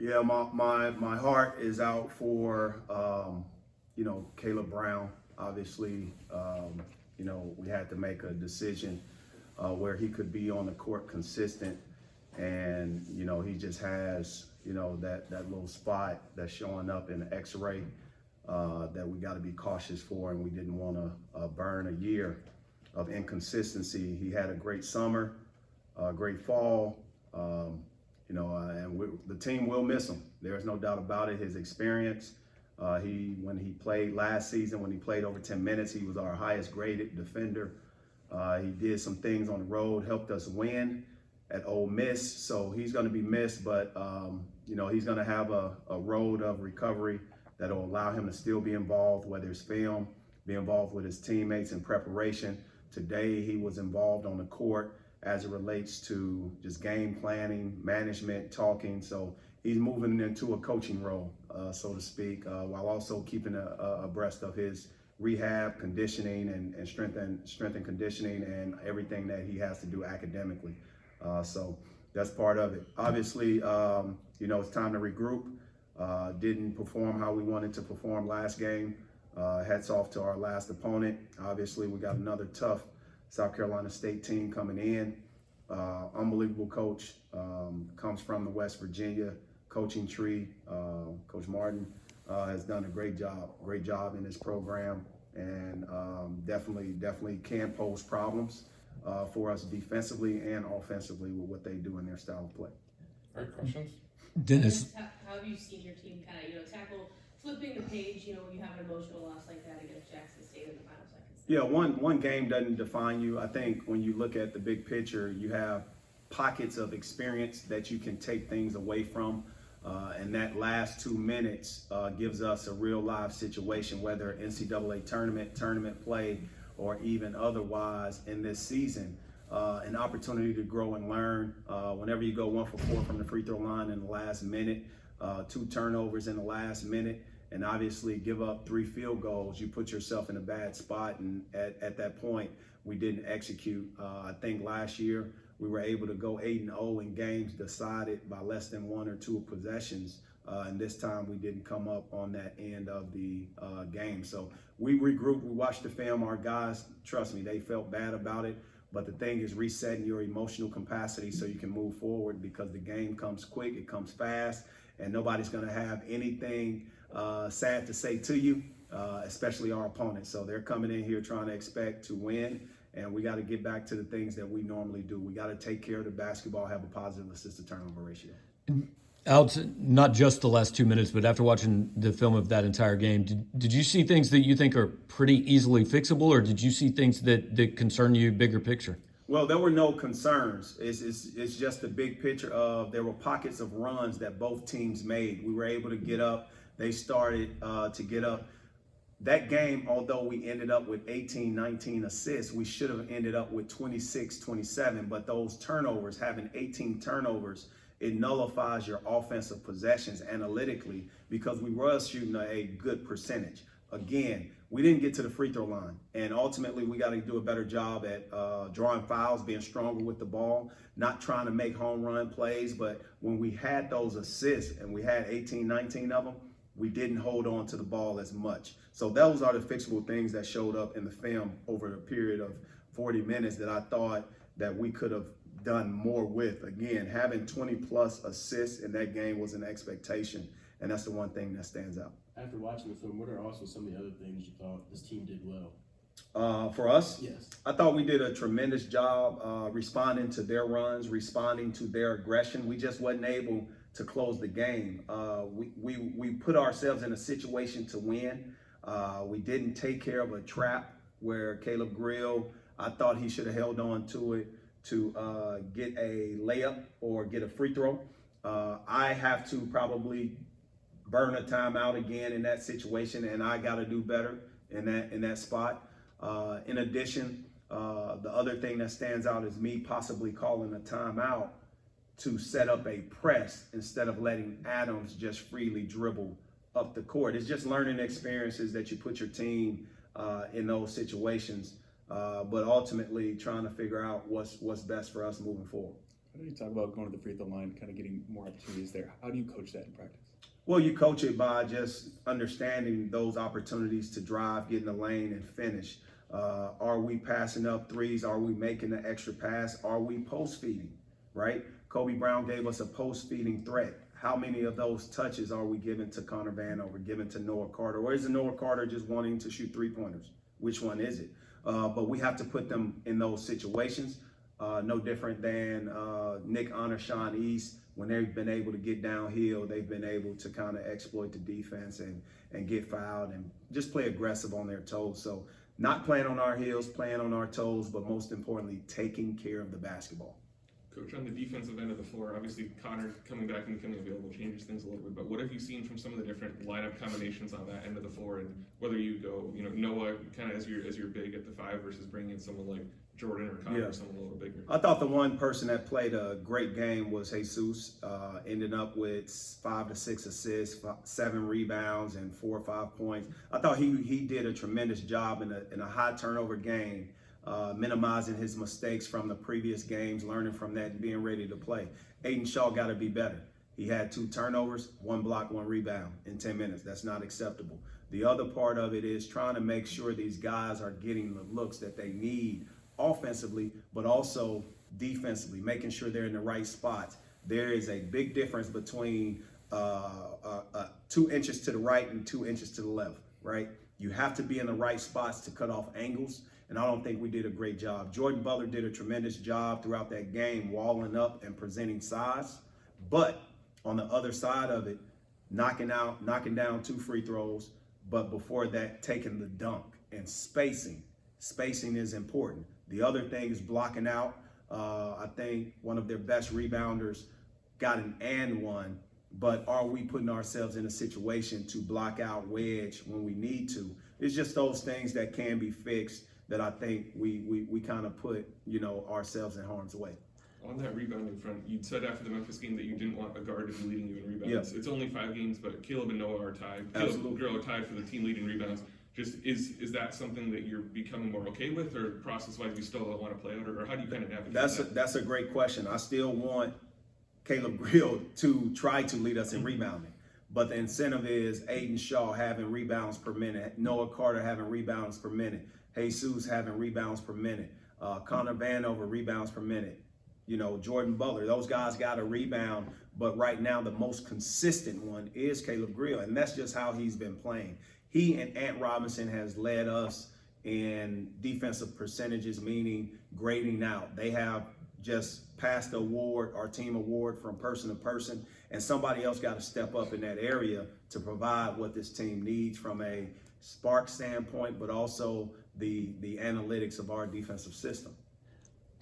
Yeah, my heart is out for Caleb Brown. Obviously, we had to make a decision where he could be on the court consistent, and he just has that little spot that's showing up in the X-ray that we got to be cautious for, and we didn't want to burn a year of inconsistency. He had a great summer, great fall. The team will miss him. There's no doubt about it. His experience, when he played last season, when he played over 10 minutes, he was our highest graded defender. He did some things on the road, helped us win at Ole Miss. So he's going to be missed, but he's going to have a road of recovery that will allow him to still be involved, whether it's film, be involved with his teammates in preparation. Today, he was involved on the court as it relates to just game planning, management, talking. So he's moving into a coaching role, so to speak, while also keeping abreast of his rehab, conditioning, and strength and conditioning, and everything that he has to do academically. So that's part of it. Obviously, it's time to regroup. Didn't perform how we wanted to perform last game. Hats off to our last opponent. Obviously, we got another tough South Carolina State team coming in. Unbelievable coach, comes from the West Virginia coaching tree. Coach Martin has done a great job in this program, and definitely can pose problems for us defensively and offensively with what they do in their style of play. All right, questions? Dennis. How have you seen your team kind of, tackle flipping the page, when you have an emotional loss like that against Jackson State in the final seconds? Yeah, one game doesn't define you. I think when you look at the big picture, you have pockets of experience that you can take things away from. And that last 2 minutes gives us a real live situation, whether NCAA tournament play, or even otherwise in this season. An opportunity to grow and learn. Whenever you go 1 for 4 from the free throw line in the last minute, 2 turnovers in the last minute, and obviously give up 3 field goals, you put yourself in a bad spot. And at that point, we didn't execute. I think last year we were able to go 8-0 in games decided by less than 1 or 2 possessions. And this time we didn't come up on that end of the game. So we regrouped, we watched the film. Our guys, trust me, they felt bad about it. But the thing is resetting your emotional capacity so you can move forward, because the game comes quick, it comes fast, and nobody's going to have anything sad to say to you, especially our opponents. So they're coming in here trying to expect to win, and we got to get back to the things that we normally do. We got to take care of the basketball, have a positive assist to turnover ratio. Alex, not just the last 2 minutes, but after watching the film of that entire game, did you see things that you think are pretty easily fixable, or did you see things that concern you bigger picture? Well, there were no concerns. It's just the big picture of there were pockets of runs that both teams made. We were able to get up. They started to get up. That game, although we ended up with 18, 19 assists, we should have ended up with 26, 27. But those turnovers, having 18 turnovers, it nullifies your offensive possessions analytically, because we were shooting a good percentage. Again, we didn't get to the free throw line, and ultimately we got to do a better job at drawing fouls, being stronger with the ball, not trying to make home run plays. But when we had those assists, and we had 18, 19 of them, we didn't hold on to the ball as much. So those are the fixable things that showed up in the film over a period of 40 minutes that I thought that we could have done more with. Again, having 20 plus assists in that game was an expectation, and that's the one thing that stands out. After watching the film, what are also some of the other things you thought this team did well? For us, Yes. I thought we did a tremendous job responding to their runs, responding to their aggression. We just wasn't able to close the game. We put ourselves in a situation to win. We didn't take care of a trap where Caleb Grill, I thought he should have held on to it to get a layup or get a free throw. I have to probably burn a timeout again in that situation, and I got to do better in that spot. In addition, the other thing that stands out is me possibly calling a timeout to set up a press instead of letting Adams just freely dribble up the court. It's just learning experiences that you put your team in those situations, but ultimately trying to figure out what's best for us moving forward. How do you talk about going to the free throw line, kind of getting more opportunities there? How do you coach that in practice? Well, you coach it by just understanding those opportunities to drive, get in the lane, and finish. Are we passing up threes? Are we making the extra pass? Are we post feeding? Right? Kobe Brown gave us a post feeding threat. How many of those touches are we giving to Connor Vanover, giving to Noah Carter? Or is it Noah Carter just wanting to shoot 3-pointers? Which one is it? But we have to put them in those situations. No different than Nick Honor, Sean East. When they've been able to get downhill, they've been able to kind of exploit the defense and get fouled and just play aggressive on their toes. So not playing on our heels, playing on our toes, but most importantly, taking care of the basketball. Coach, on the defensive end of the floor, obviously Connor coming back and becoming available changes things a little bit, but what have you seen from some of the different lineup combinations on that end of the floor, and whether you go, Noah kind of as your big at the 5 versus bringing in someone like Jordan or Connor or someone a little bigger? I thought the one person that played a great game was Jesus. Ended up with 5 to 6 assists, 7 rebounds, and 4 or 5 points. I thought he did a tremendous job in a high turnover game, minimizing his mistakes from the previous games, learning from that, and being ready to play. Aiden Shaw got to be better. He had 2 turnovers, 1 block, 1 rebound in 10 minutes. That's not acceptable. The other part of it is trying to make sure these guys are getting the looks that they need offensively, but also defensively, making sure they're in the right spots. There is a big difference between 2 inches to the right and 2 inches to the left, right? You have to be in the right spots to cut off angles, and I don't think we did a great job. Jordan Butler did a tremendous job throughout that game, walling up and presenting size, but on the other side of it, knocking down 2 free throws, but before that, taking the dunk and spacing. Spacing is important. The other thing is blocking out. I think one of their best rebounders got an and one, but are we putting ourselves in a situation to block out wedge when we need to? It's just those things that can be fixed that I think we kind of put, ourselves in harm's way. On that rebounding front, you said after the Memphis game that you didn't want a guard to be leading you in rebounds. Yeah. It's only 5 games, but Caleb and Noah are tied. Absolutely. Caleb Grillo tied for the team leading rebounds. Just is that something that you're becoming more okay with, or process-wise you still don't want to play out, or how do you kind of navigate that? That's a great question. I still want Caleb Grill to try to lead us in rebounding, but the incentive is Aiden Shaw having rebounds per minute, Noah Carter having rebounds per minute, Jesus having rebounds per minute, Connor Vanover rebounds per minute, Jordan Butler. Those guys got a rebound, but right now the most consistent one is Caleb Grill, and that's just how he's been playing. He and Ant Robinson has led us in defensive percentages, meaning grading out. They have just passed the award, our team award, from person to person, and somebody else got to step up in that area to provide what this team needs from a spark standpoint, but also the analytics of our defensive system.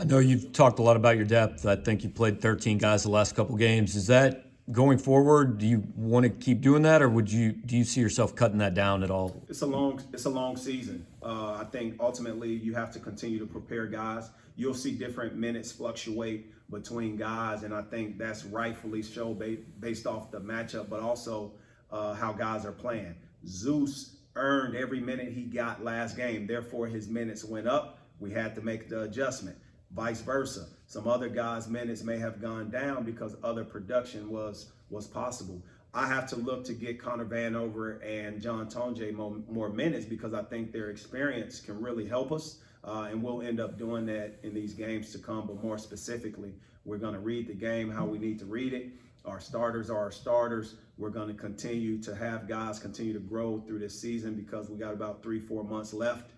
I know you've talked a lot about your depth. I think you played 13 guys the last couple games. Is that going forward? Do you want to keep doing that, or do you see yourself cutting that down at all? It's a long season. I think ultimately you have to continue to prepare guys. You'll see different minutes fluctuate between guys, and I think that's rightfully so based off the matchup, but also how guys are playing. Zeus earned every minute he got last game, therefore his minutes went up. We had to make the adjustment. Vice versa. Some other guys' minutes may have gone down because other production was possible. I have to look to get Connor Vanover and John Tonje more minutes because I think their experience can really help us, and we'll end up doing that in these games to come. But more specifically, we're going to read the game how we need to read it. Our starters are our starters. We're going to continue to have guys continue to grow through this season because we got about 3-4 months left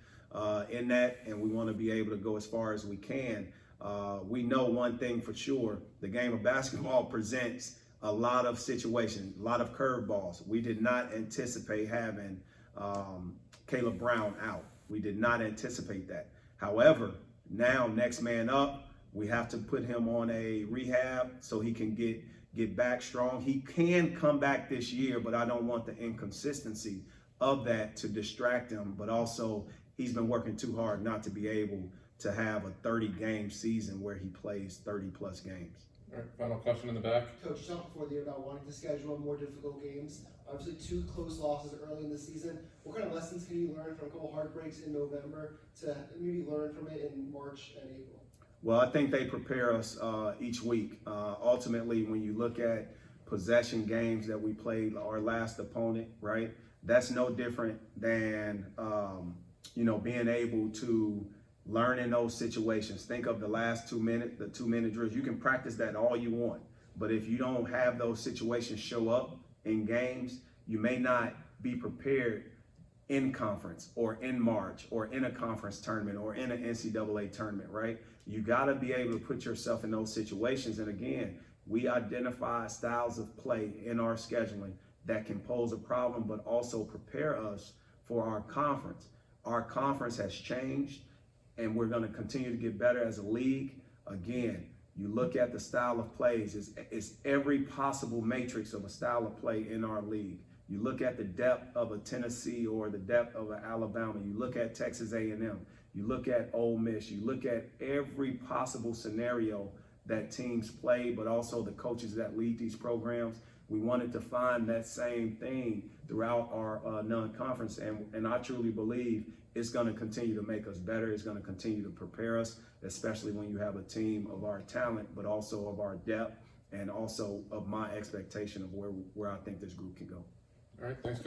in that, and we want to be able to go as far as we can. We know one thing for sure: the game of basketball presents a lot of situations, a lot of curveballs. We did not anticipate having Caleb Brown out. We did not anticipate that. However, now next man up, we have to put him on a rehab so he can get back strong. He can come back this year, but I don't want the inconsistency of that to distract him, but also he's been working too hard not to be able to have a 30-game season where he plays 30-plus games. All right, final question in the back. Coach, you talked before the year about wanting to schedule more difficult games. Obviously, 2 close losses early in the season. What kind of lessons can you learn from a couple heartbreaks in November to maybe learn from it in March and April? Well, I think they prepare us each week. Ultimately, when you look at possession games that we played our last opponent, right? That's no different than being able to learn in those situations. Think of the last 2 minutes, the 2-minute drills. You can practice that all you want, but if you don't have those situations show up in games, you may not be prepared in conference or in March or in a conference tournament or in an NCAA tournament, right? You got to be able to put yourself in those situations. And again, we identify styles of play in our scheduling that can pose a problem, but also prepare us for our conference. Our conference has changed, and we're going to continue to get better as a league. Again, you look at the style of plays, it's every possible matrix of a style of play in our league. You look at the depth of a Tennessee or the depth of an Alabama. You look at Texas A&M. You look at Ole Miss. You look at every possible scenario that teams play, but also the coaches that lead these programs. We wanted to find that same thing throughout our non-conference, and I truly believe it's going to continue to make us better. It's going to continue to prepare us, especially when you have a team of our talent, but also of our depth, and also of my expectation of where I think this group can go. All right, thanks.